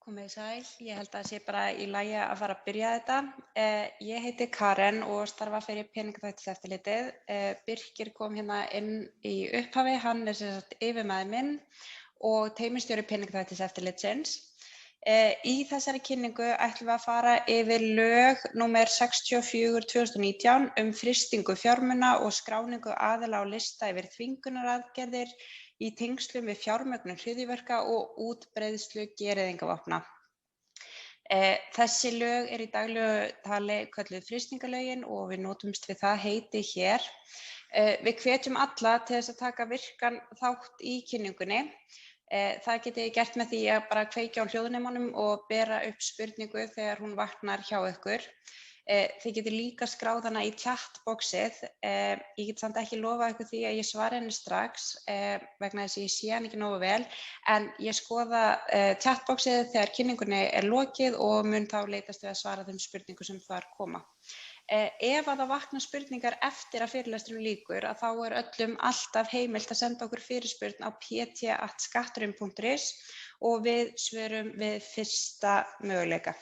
Komið sæl, ég held að það sé bara í lagi að fara að byrja þetta. Ég heiti Karen og starfa fyrir Peningaþvættiseftirlitið. Birkir kom hérna inn í upphafi, hann er sem sagt yfirmaður minn og teymisstjóri Peningaþvættiseftirlitsins. Í þessari kynningu ætlum við að fara yfir lög númer 64/2019 frystingu fjármuna og skráningu aðila á lista yfir þvingunaraðgerðir í tengslum við fjármögnun hryðjuverka og útbreiðslu gereyðingarvopna. Þessi lög eru í daglegu tali kölluð frystingalögin og við notumst við það heiti hér. Við hvetjum alla til þess að taka virkan þátt í kynningunni. Það getið þið gert með því að bara kveikja á hljóðnemanum og bera upp spurningu þegar hún vaknar hjá ykkur. Þið getið líka skráð hana í chatboxið. Ég get samt ekki lofað ykkur því að ég svari henni strax vegna þess að ég sé henni ekki nógu vel, en ég skoða chatboxið þegar kynningunni er lokið og mun þá leitast við að svara þeim spurningum sem þar koma. Ef að það vakna spurningar eftir að fyrirlesturinn lýkur, að þá er öllum alltaf heimilt að senda okkur fyrirspurn á pt@skatturinn.is og við svörum við fyrsta möguleika.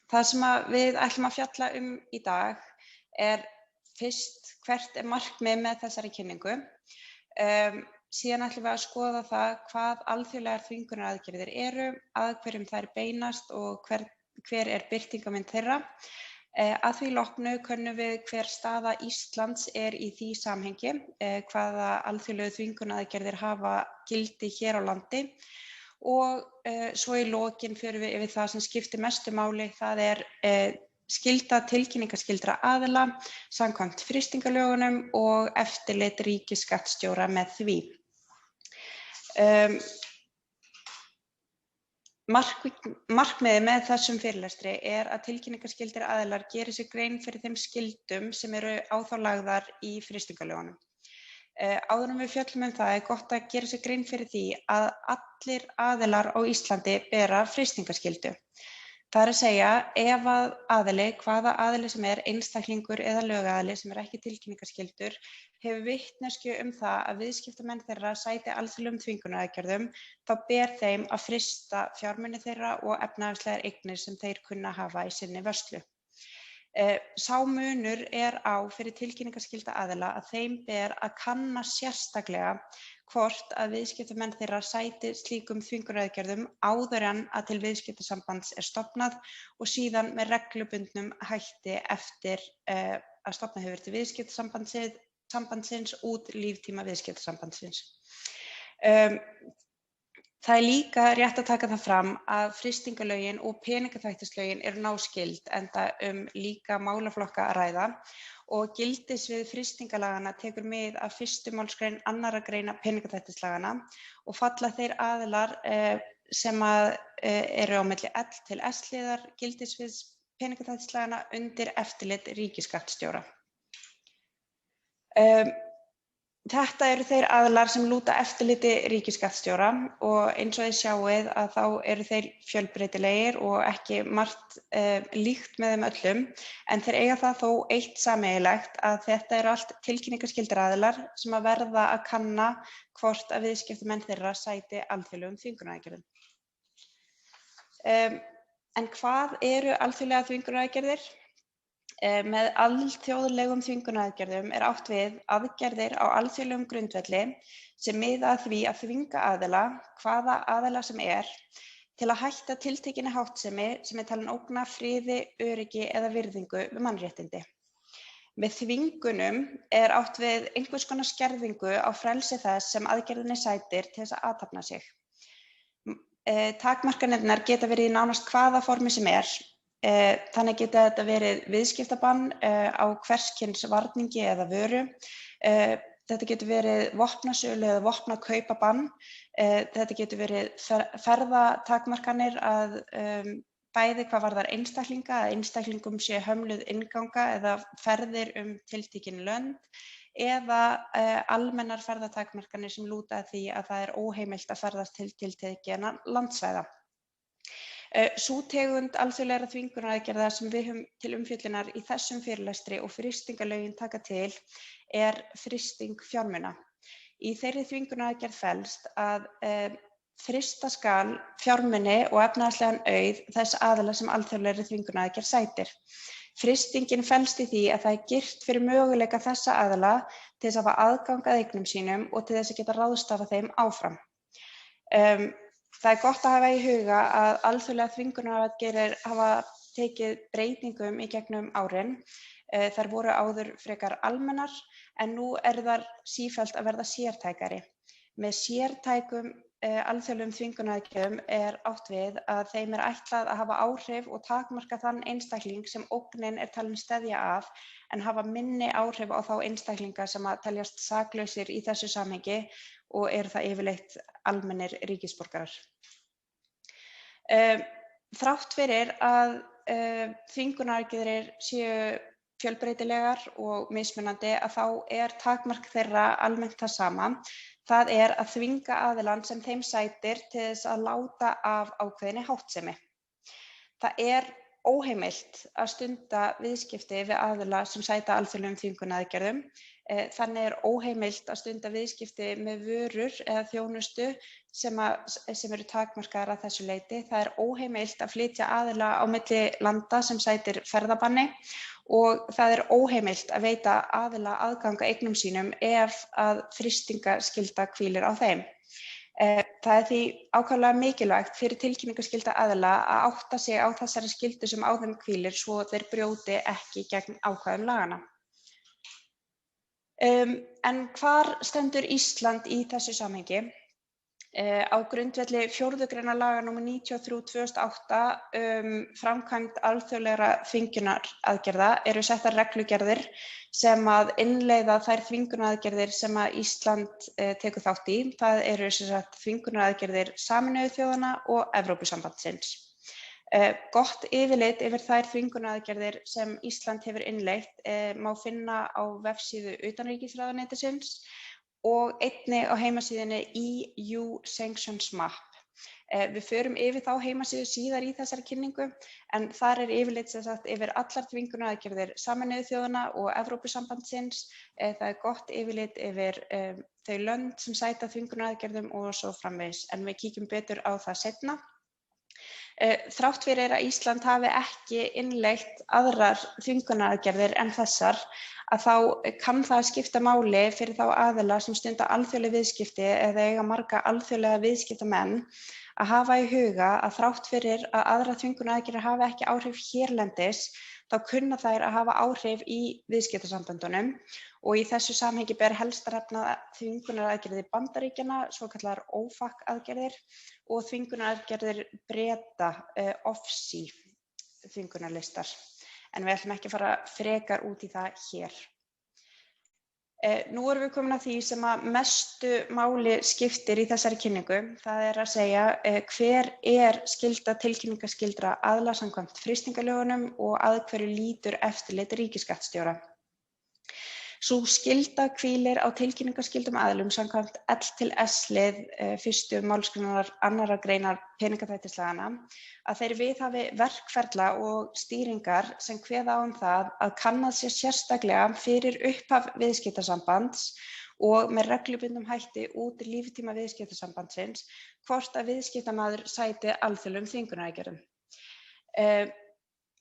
Það sem við ætlum að fjalla í dag er fyrst hvert er markmið með þessari kynningu. Síðan ætlum við að skoða það hvað alþjóðlegar þvingunaraðgerðir eru, að hverjum þær beinast og hver er birtingarmynd þeirra. Að því loknu könnum við hver staða Íslands er í því samhengi, hvaða alþjóðlegu þvingunaraðgerðir hafa gildi hér á landi. Og svo í lokin förum við yfir það sem skiptir mestu máli, það er skylda tilkynningarskyldra aðila samkvæmt frystingalögunum og eftirlit ríkisskattstjóra með því. Markmiðið með þessum fyrirlestri er að tilkynningarskyldir aðilar geri sér grein fyrir þeim skyldum sem eru á þá lagðar í frystingalögunum. Áður en við fjöllum það er gott að gera sér grein fyrir því að allir aðilar á Íslandi bera frystingarskyldu. Það er að segja, ef að aðili, hvaða aðili sem er, einstaklingur eða lögaðili sem er ekki tilkynningarskyldur, hefur vitneskju það að viðskiptamenn þeirra sæti alþjóðlegum þvingunaraðgerðum, þá ber þeim að frysta fjármuni þeirra og efnahagslegar eignir sem þeir kunna hafa í sinni vörslu. Sá munur er á fyrir tilkynningarskylda aðila að þeim ber að kanna sérstaklega hvort að viðskiptamenn þeirra sæti slíkum þvingunaraðgerðum áður en að til viðskiptasambands er stofnað og síðan með reglubundnum hætti eftir að stofnað hefur verið til viðskiptasambandsins út líftíma viðskiptasambandsins. Það er líka rétt að taka það fram að frystingalögin og peningaþvættislögin eru náskyld enda líka málaflokka að ræða og gildissvið frystingalagana tekur mið af 1. málsgrein 2. greina peningaþvættislagana og falla þeir aðilar sem eru á milli L til S-liðar gildissviðs peningaþvættislagana undir eftirlit ríkisskattstjóra. Þetta eru þeir aðilar sem lúta eftirliti ríkisskattstjóra og eins og þið sjáið að þá eru þeir fjölbreytilegir og ekki margt líkt með þeim öllum, en þeir eiga það þó eitt sameiginlegt að þetta eru allt tilkynningarskyldir aðilar sem að verða að kanna hvort að viðskiptamenn þeirra sæti alþjóðlegum þvingunaraðgerðum. En hvað eru alþjóðlegar þvingunaraðgerðir? Með alþjóðlegum þvingunaraðgerðum er átt við aðgerðir á alþjóðlegum grundvelli sem miða að því að þvinga aðila, hvaða aðila sem er, til að hætta tiltekinni háttsemi sem er talin ógna friði, öryggi eða virðingu við mannréttindi. Með þvingunum er átt við einhvers konar skerðingu á frelsi þess sem aðgerðinni sætir til þess að athafna sig. Takmarkanirnar geta verið í nánast hvaða formi sem er. Þannig geta þetta verið viðskiptabann á hvers kyns varningi eða vöru. Þetta getur verið vopnasölu eða vopnakaupabann. Þetta getur verið ferðatakmarkanir að bæði hvað varðar einstaklinga, að einstaklingum sé hömluð innganga eða ferðir tiltekin lönd eða almennar ferðatakmarkanir sem lúta að því að það er óheimilt að ferðast til tiltekinna landsvæða. Sú tegund alþjóðlegra þvingunaraðgerða sem við höfum til umfjöllunar í þessum fyrirlestri og frystingalögin taka til er frysting fjármuna. Í þeirri þvingunaraðgerð felst að frysta skal fjármuni og efnahagslegan auð þess aðila sem alþjóðlegri þvingunaraðgerð sætir. Frystingin felst í því að það girt fyrir möguleika þessa aðila til þess að hafa aðgang að eignum sínum og til þess að geta ráðstafað þeim áfram. Það gott að hafa í huga að alþjóðlegar þvingunaraðgerðir hafa tekið breytingum í gegnum árin. Þær voru áður frekar almennar en nú þær sífellt að verða sértækari. Með sértækum alþjóðlegum þvingunaraðgerðum átt við að þeim ætlað að hafa áhrif og takmarka þann einstakling sem ógnin talin steðja að en hafa minni áhrif á þá einstaklinga sem að teljast saklausir í þessu samhengi og það yfirleitt almennir ríkisborgarar. Þrátt fyrir að þvingunaraðgerðir séu fjölbreytilegar og mismunandi að þá takmark þeirra almennt það sama. Það að þvinga aðilann sem þeim sætir til þess að láta af ákveðinni háttsemi. Það óheimilt að stunda viðskipti við aðila sem sæta alþjóðlegum þvingunaraðgerðum. Þannig óheimilt að stunda viðskipti með vörur eða þjónustu sem eru takmarkaðar að þessu leyti. Það óheimilt að flytja aðila á milli landa sem sætir ferðabanni og það óheimilt að veita aðila aðgang að eignum sínum ef að frystingaskylda hvílir á þeim. Það því ákaflega mikilvægt fyrir tilkynningaskylda aðila að átta sig á þessari skyldu sem á þeim hvílir svo þeir brjóti ekki gegn ákvæðum laganna. En hvar stendur Ísland í þessu samhengi? Á grundvelli 4. grein laga nr. 93/2008 framkvæmd alþjóðlegra þvingunaraðgerða eru settar reglugerðir sem að innleiða þær þvingunaraðgerðir sem að Ísland tekur þátt í. Það eru þvingunaraðgerðir Sameinuðu þjóðanna og Evrópusambandsins. Gott yfirlit yfir þær þvingunaraðgerðir sem Ísland hefur innleitt má finna á vefsíðu utanríkisráðuneytisins og einnig á heimasíðunni EU Sanctions Map. Við förum yfir þá heimasíðu síðar í þessari kynningu en þar yfirlit yfir allar þvingunaraðgerðir Sameinuðu þjóðanna og Evrópusambandsins. Það gott yfirlit yfir þau lönd sem sæta þvingunaraðgerðum og svo framvegis en við kíkjum betur á það seinna. Þrátt fyrir að Ísland hafi ekki innleitt aðrar þvingunaraðgerðir en þessar að þá kann það skipta máli fyrir þá aðila sem stunda alþjóðleg viðskipti eða eiga marga alþjóðlega viðskiptamenn að hafa í huga að þrátt fyrir að aðrar þvingunaraðgerðir hafi ekki áhrif hérlendis þá kunna þær að hafa áhrif í viðskiptasamböndunum og í þessu samhengi ber helst að nefna þvingunaraðgerðir Bandaríkjanna, svokallaðar OFAC-aðgerðir og þvingunaraðgerðir Breta, OFSI þvingunarlistar. En við ætlum ekki að fara frekar út í það hér. Nú erum við komin að því sem að mestu máli skiptir í þessari kynningu. Það að segja hver skylda tilkynningarskyldra aðila samkvæmt frystingalögunum og að hverju lýtur eftirlit ríkisskattstjóra. Sú skylda hvílir á tilkynningarskyldum aðilum samkvæmt L-S-lið 1. málsgreinar 2. greinar peningaþvættislaganna að þeir viðhafi verkferla og stýringar sem kveða á það að kannað sé sérstaklega fyrir upphaf viðskiptasambands og með reglubundnum hætti út líftíma viðskiptasambandsins hvort að viðskiptamaður sæti alþjóðlegum þvingunaraðgerðum.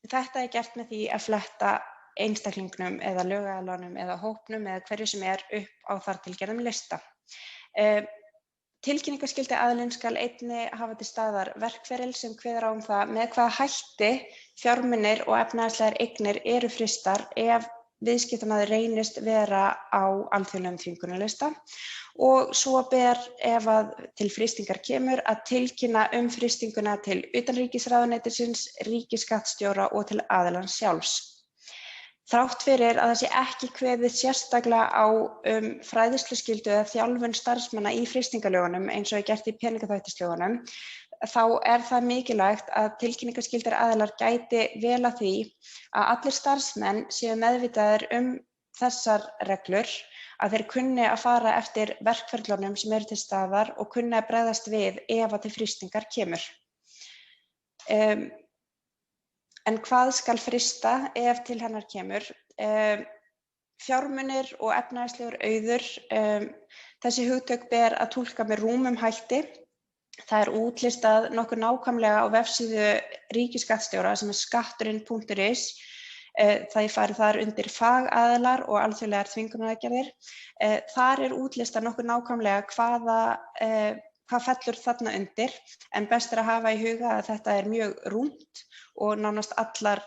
Þetta gert með því að fletta einstaklingnum eða lögaðilanum eða hópnum eða hverju sem upp á þar til gerðum lista. Tilkynningarskyldi aðilinn skal einnig hafa til staðar verkferil sem kveður á það með hvaða hætti fjármunir og efnahagslegar eignir eru frystar ef viðskiptamaður reynist vera á alþjóðlegum þvingunarlista og svo ber ef að til frystingar kemur að tilkynna frystinguna til utanríkisráðuneytisins, ríkisskattstjóra og til aðilans sjálfs. Þrátt fyrir að það sé ekki kveðið sérstaklega á fræðsluskyldu eða þjálfun starfsmanna í frystingalögunum eins og gert í peningaþvættislögunum, þá það mikilvægt að tilkynningarskyldir aðilar gæti vel að því að allir starfsmenn séu meðvitaðir þessar reglur, að þeir kunni að fara eftir verkferlunum sem eru til staðar og kunni að bregðast við ef að til frystingar kemur. En hvað skal frysta ef til hennar kemur? Fjármunir og efnahagslegur auður. Þessi hugtök ber að túlka með rúmum hætti. Það útlistað nokkuð nákvæmlega á vefsíðu ríkisskattstjóra sem skatturinn.is. Það farið þar undir fagaðilar og alþjóðlegar þvingunaraðgerðir. Þar útlistað nokkuð nákvæmlega hvað fellur þarna undir, en best að hafa í huga að þetta mjög rúmt og nánast allar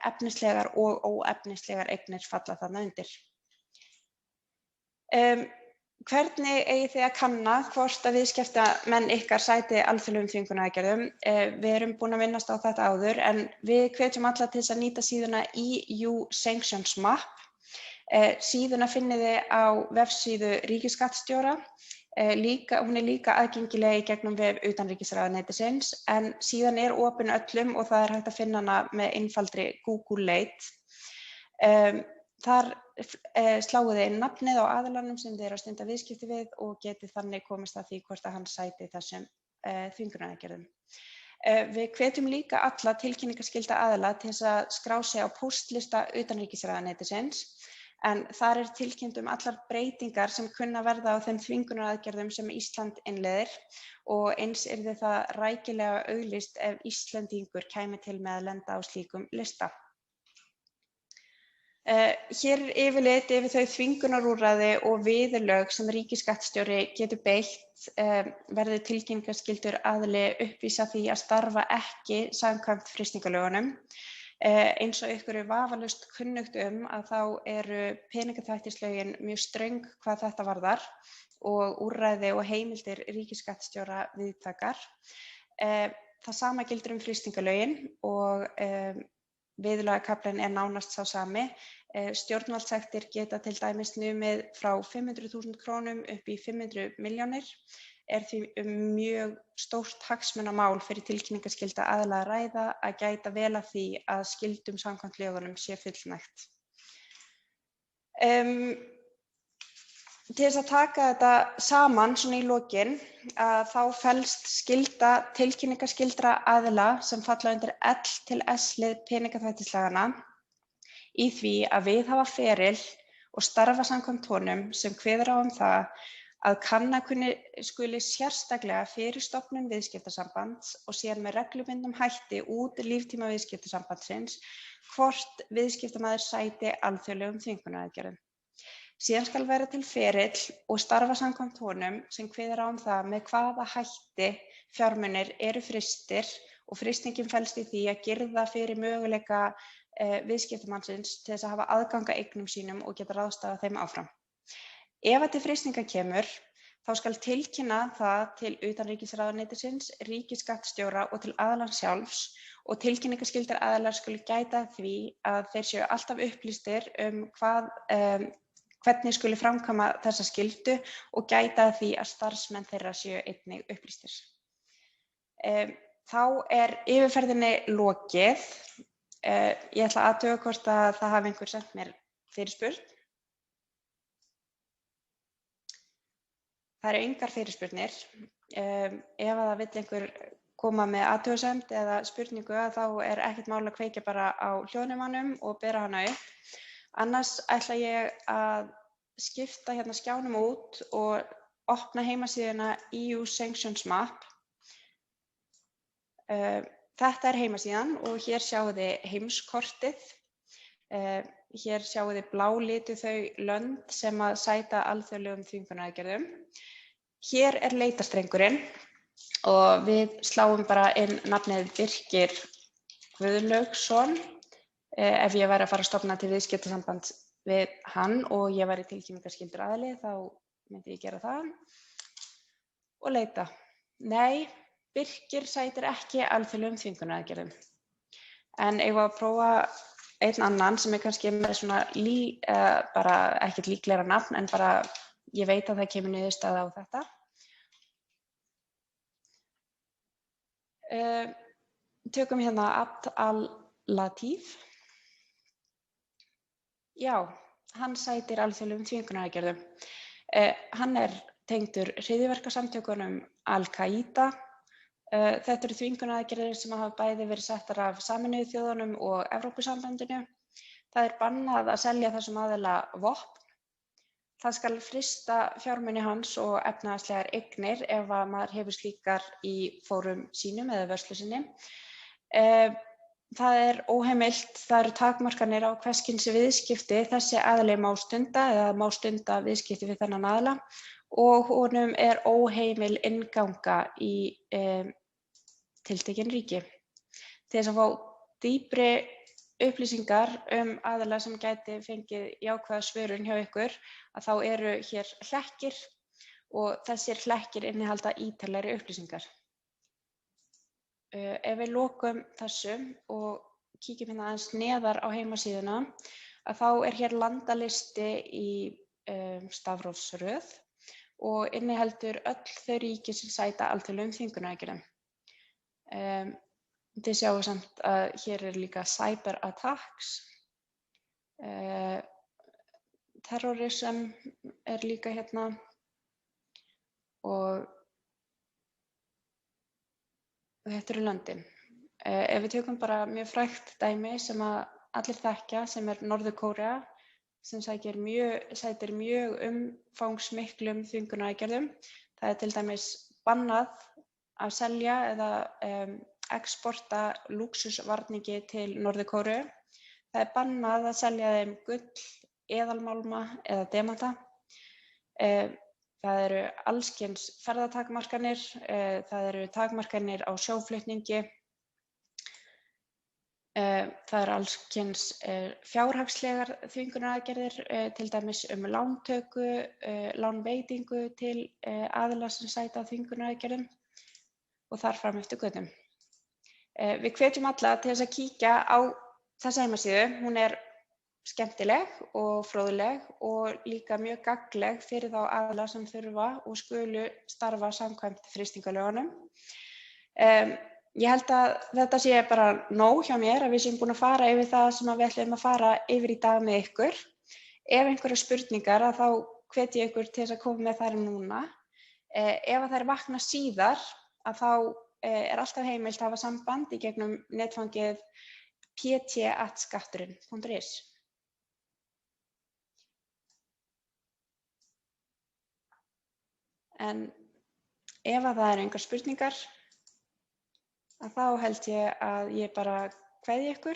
efnislegar og óefnislegar eignir falla þarna undir. Hvernig eigið þið að kanna hvort að viðskiptamenn ykkar sæti alþjóðlegum þvingunaraðgerðum? Við erum búin að minnast á þetta áður, en við hvetjum alla til þess að nýta síðuna EU Sanctions Map. Síðuna finnið þið á vefsíðu ríkisskattstjóra. Hún líka aðgengileg í gegnum vef utanríkisráðuneytisins, en síðan opin öllum og það hægt að finna hana með einfaldri Google leit. Þar sláið þið inn nafnið á aðilanum sem þið eru að stunda viðskipti við og getið þannig komist að því hvort að hann sæti þessum þvingunaraðgerðum. Við hvetjum líka alla tilkynningarskylda aðila til þess að skrá sig á póstlista utanríkisráðuneytisins, en þar tilkynnt allar breytingar sem kunna verða á þeim þvingunaraðgerðum sem Ísland innleiðir og eins yrði það rækilega auglýst ef Íslendingur kæmi til með að lenda á slíkum lista. Hér yfirlit yfir þau þvingunarúrræði og viðurlög sem ríkisskattstjóri getur beitt verði tilkynningarskyldur aðili uppvísa því að starfa ekki samkvæmt frystingalögunum. Eins og ykkur vafalaust kunnugt að þá eru peningaþvættislögin mjög ströng hvað þetta varðar og úrræði og heimildir ríkisskattstjóra víðtækar. Það sama gildir frystingalögin og viðurlagakaflinn nánast sá sami. Stjórnvaldssektir geta til dæmis numið frá 500.000 krónum upp í 500 milljónir. Því mjög stórt hagsmunamál fyrir tilkynningarskylda aðila að ræða að gæta vel að því að skyldum samkvæmt lögunum sé fullnægt. Til þess að taka þetta saman svona í lokin, þá felst skylda tilkynningarskyldra aðila sem falla undir L til S-lið peningaþvættislaganna í því að viðhafa feril og starfa samkvæmt honum sem kveður á það að kanna skuli sérstaklega fyrir stofnun viðskiptasambands og síðan með reglubundnum hætti út líftíma viðskiptasambandsins hvort viðskiptamaður sæti alþjóðlegum þvingunaraðgerðum. Síðan skal vera til ferill og starfa samkvæmt honum sem kveður á það með hvaða hætti fjármunir eru frystir og frystingin felst í því að girða fyrir möguleika viðskiptamannsins til þess að hafa aðgang að eignum sínum og geta ráðstafað þeim áfram. Ef til frystinga kemur, þá skal tilkynna það til utanríkisráðuneytisins, ríkisskattstjóra og til aðilans sjálfs og tilkynningarskyldir aðilar skulu gæta því að þeir séu alltaf upplýstir hvernig skuli framkvæma þessa skyldu og gæta því að starfsmenn þeirra séu einnig upplýstir. Þá yfirferðinni lokið. Ég ætla að athuga hvort að það hafi einhver sent mér fyrirspurn. Það eru engar fyrirspurnir. Ef það vill einhver koma með athugasemd eða spurningu þá ekkert mál að kveikja bara á hljóðnemanum og bera hana upp. Annars ætla ég að skipta hérna skjánum út og opna heimasíðuna EU Sanctions Map. Þetta heimasíðan og hér sjáið þið heimskortið. Hér sjáið þið blálituð þau lönd sem að sæta alþjóðlegum þvingunaraðgerðum. Hér leitarstrengurinn og við sláum bara inn nafnið Birkir Guðlaugsson. Ef ég væri að fara að stofna til viðskiptasambands við hann og ég væri tilkynningarskyldur aðili þá myndi ég gera það og leita. Nei, Birkir sætir ekki alþjóðlegum þvingunaraðgerðum. En eigum að prófa einn annan sem kannski með svona bara ekkert líklegra nafn en bara ég veit að það kemur niðurstaða á þetta. Tökum hérna Abd al-Latif. Já, hann sætir alþjóðlegum þvingunaraðgerðum. Hann tengdur hryðjuverkasamtökunum Al-Qaida. Þetta eru þvingunaraðgerðir sem hafa bæði verið settar af Sameinuðu þjóðunum og Evrópusambandinu. Það er bannað að selja þessum aðila vopn. Það skal frysta fjármuni hans og efnahagslegar eignir ef að maður hefur slíkar í fórum sínum eða vörslu sinni. Það er óheimilt, það eru takmarkanir á hvers kyns viðskipti þessi aðili má stunda eða má stunda viðskipti við þennan aðila og honum er óheimil innganga í tiltekin ríki. Til þess að fá dýpri upplýsingar aðila sem gæti fengið jákvæða svörun hjá ykkur að þá eru hér hlekkir og þessir hlekkir innihalda ítarlegri upplýsingar. Ef við lokum þessu og kíkjum hérna aðeins neðar á heimasíðuna að þá er hér landalisti í stafrófsröð og inniheldur öll þau ríki sem sæta alþjóðlegum þvingunaraðgerðum. Þið sjáum samt að hér er líka cyber attacks, terrorism er líka hérna og þetta eru löndin. Ef við tökum bara mjög frægt dæmi sem að allir þekkja sem er Norður-Kórea sem sætir mjög umfangsmiklum þvingunaraðgerðum. Það er til dæmis bannað að selja eða exporta lúxusvarningi til Norður-Kóreu. Það er bannað að selja þeim gull, eðalmálma eða demanta. Það eru alls kyns ferðatakmarkanir, það eru takmarkanir á sjóflutningi, það eru alls kyns fjárhagslegar þvingunaraðgerðir, til dæmis lántöku, lánveitingu til aðila sem sæta þvingunaraðgerðum og þar fram eftir götunum. Við hvetjum alla til þess að kíkja á þessa heimasíðu. Hún er skemmtileg og fróðleg og líka mjög gagnleg fyrir þá aðila sem þurfa og skulu starfa samkvæmt frystingalögunum. Ég held að þetta sé bara nóg hjá mér að við séum búin að fara yfir það sem við ætlum að fara yfir í dag með ykkur. Ef einhverjar spurningar þá hvet ég ykkur til þess að koma með þær núna. Ef þær vakna síðar þá er alltaf heimilt að hafa samband í gegnum netfangið pt@skatturinn.is. En ef það eru engar spurningar þá held ég að ég bara kveðji ykkur